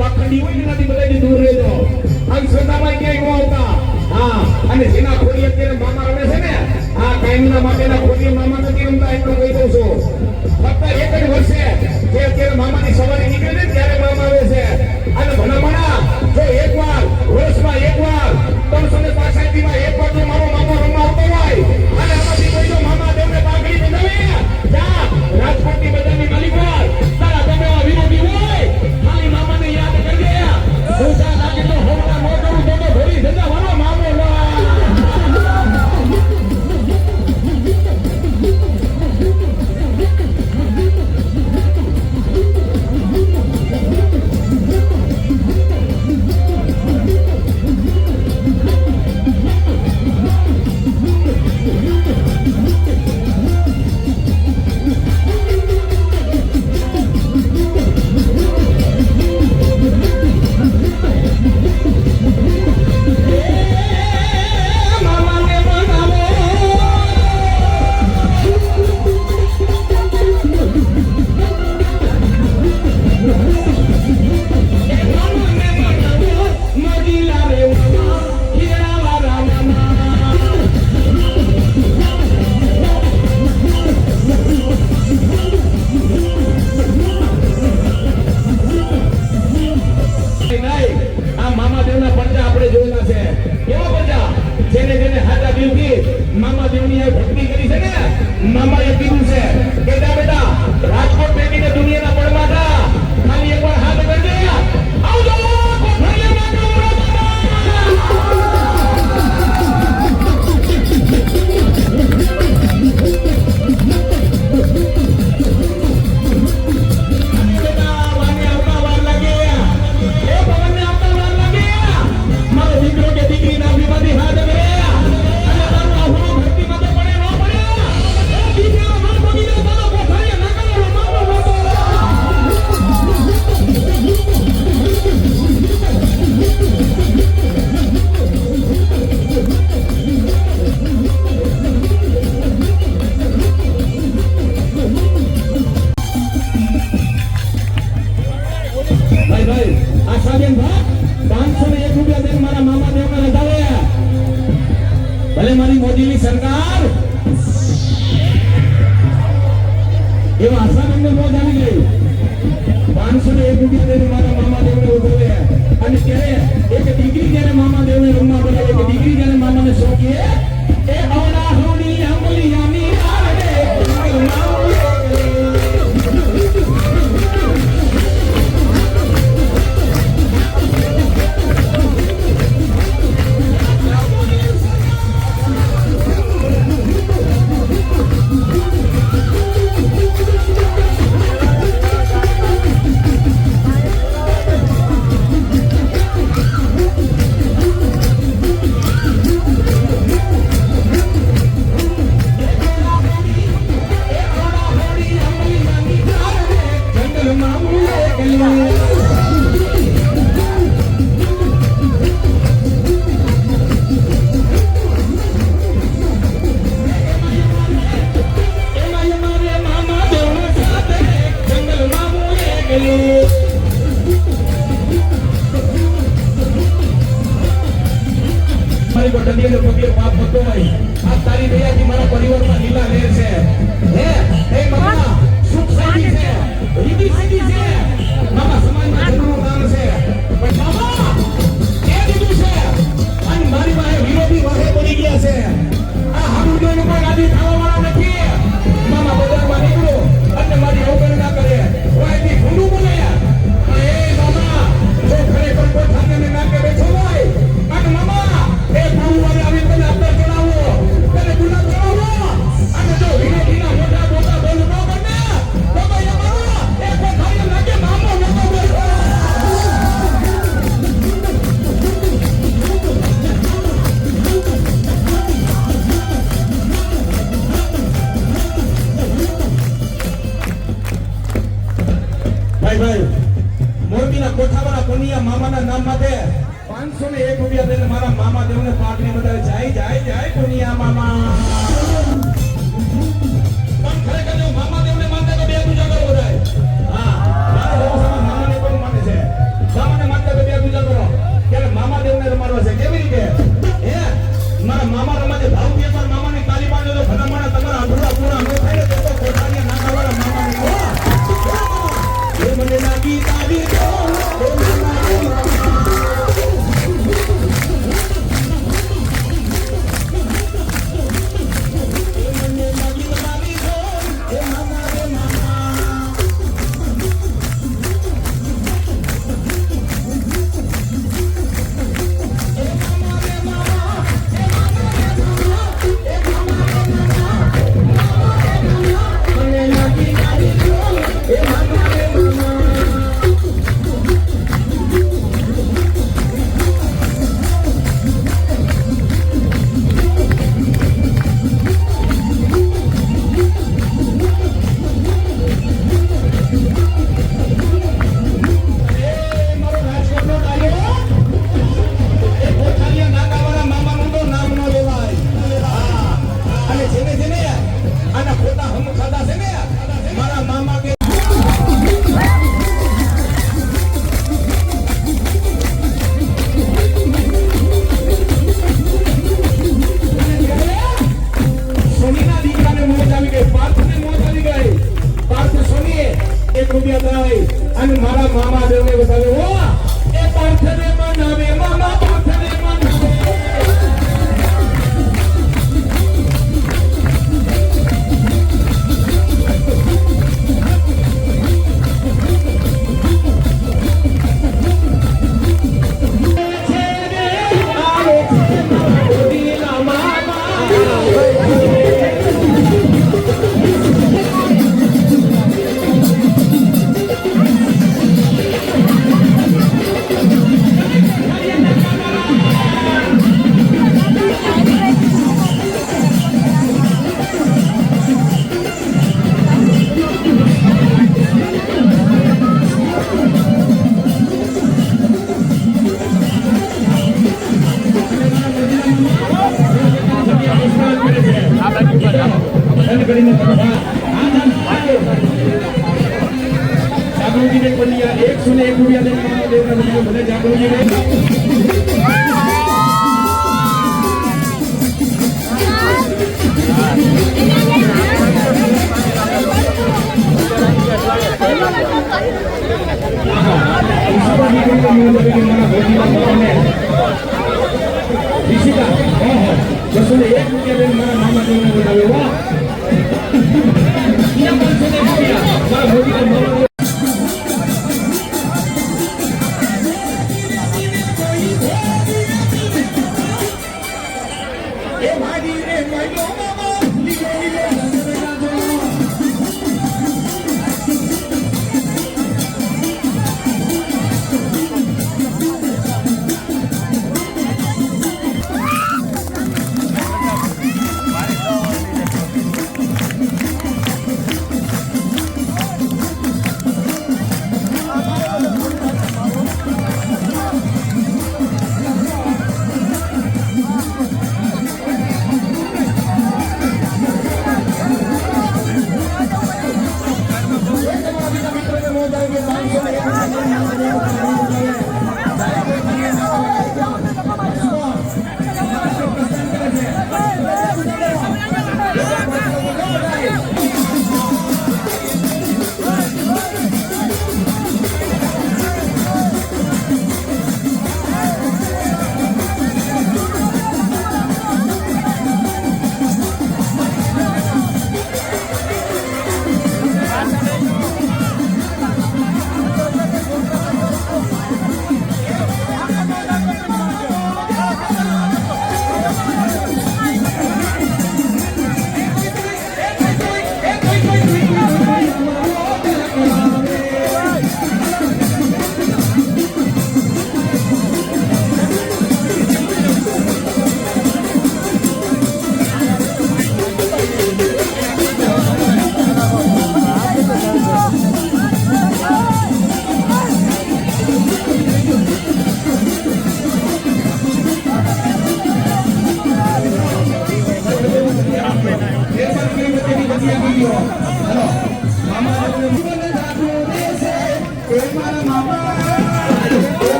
પાખંડી હોય ને નથી બધાથી દૂર રહેજો. અંધશ્રદ્ધામાં ક્યાંય ન આવતા. હા, અને જેના ખોડી અત્યારે મામા રમે છે ને, આ કાયમના માટેના ખોડી મામા નથી રમતા, એટલું કહી દઉં છું. ફક્ત એક જ વર્ષે જે અત્યારે મામાની સવારી નીકળે ને ત્યારે મામા આવે છે. અને ભલામણા જો એકવાર વર્ષમાં એકવાર 365 માં એકવાર જો મારો મામા રમવા આવતો હોય અને આમાંથી કોઈ જો મામા દેવને પાઘડી બંધાવે, જા રાજકોટની બજારની માલિક હોય, તારા તમે વિરોધી હોય, ખાલી મામાને યાદ કરજે. ઓછા લાગે તો હોમલા ન કરું તો ભરી જતા મારો મામો લા. મારી મોદીની સરકાર એવા આસાનંદ મોજ આવી ગઈ. 501 રૂપિયા દઈને મારા મામા દેવને ઉભરે. અને ત્યારે એક દીકરી જયારે મામા દેવને રમવા બોલાવે, એક દીકરી જયારે મામાને સોંપીએ, એ અવડા હોડી આંબલિયાની આરે તારી દયાથી મારા પરિવારમાં લીલા લહેર છે. હે મામા સુખ શાંતિ છે, રીતિ સીધી છે, મામા સમાજમાં જન્મનું કામ છે, પણ મામા એ દીધું છે અને મારી પાસે વિરોધી વાહે પડી ગયા છે. આ હારું જોઈને કોઈ રાજી થવા વાળા નથી. મામા બજારમાં નીકળો અને મારી અવગણના કરે, વાયથી ભૂંડું બોલે. એ મામા જો ખરેખર કોઈ ઠાકરને નાકે બેઠો હોય અને મામા એ ભાવવાળે આવી તને અંદર ચડાવો, તને ગુલાબ ચડાવો, અને જો વિરોધીના મોટા મોટા બોલ ન કરને તો ભાઈ મામા એ કોઈ ખાઈને લાગે મામો નતો બેઠો. ભાઈ મોરબીના કોઠાવાળા કોનિયા મામાના નામ માટે 501 રૂપિયા દઈને મારા મામા દેવને પાટની બતાવે. જાય જાય જાય કોનિયા મામા. પણ ખરેખર જો મામા દેવને માનતા તો બે પૂજા કરો બધાય. હા, મારા બહુ સમય મામાને પણ માને છે. બધા ભલે જાગૃતિ રહે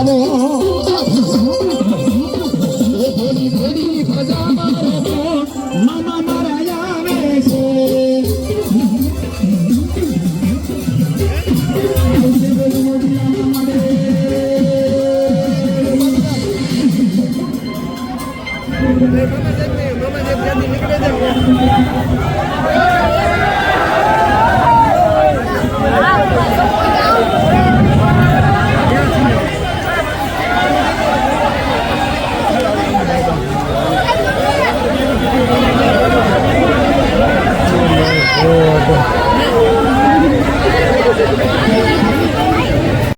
માને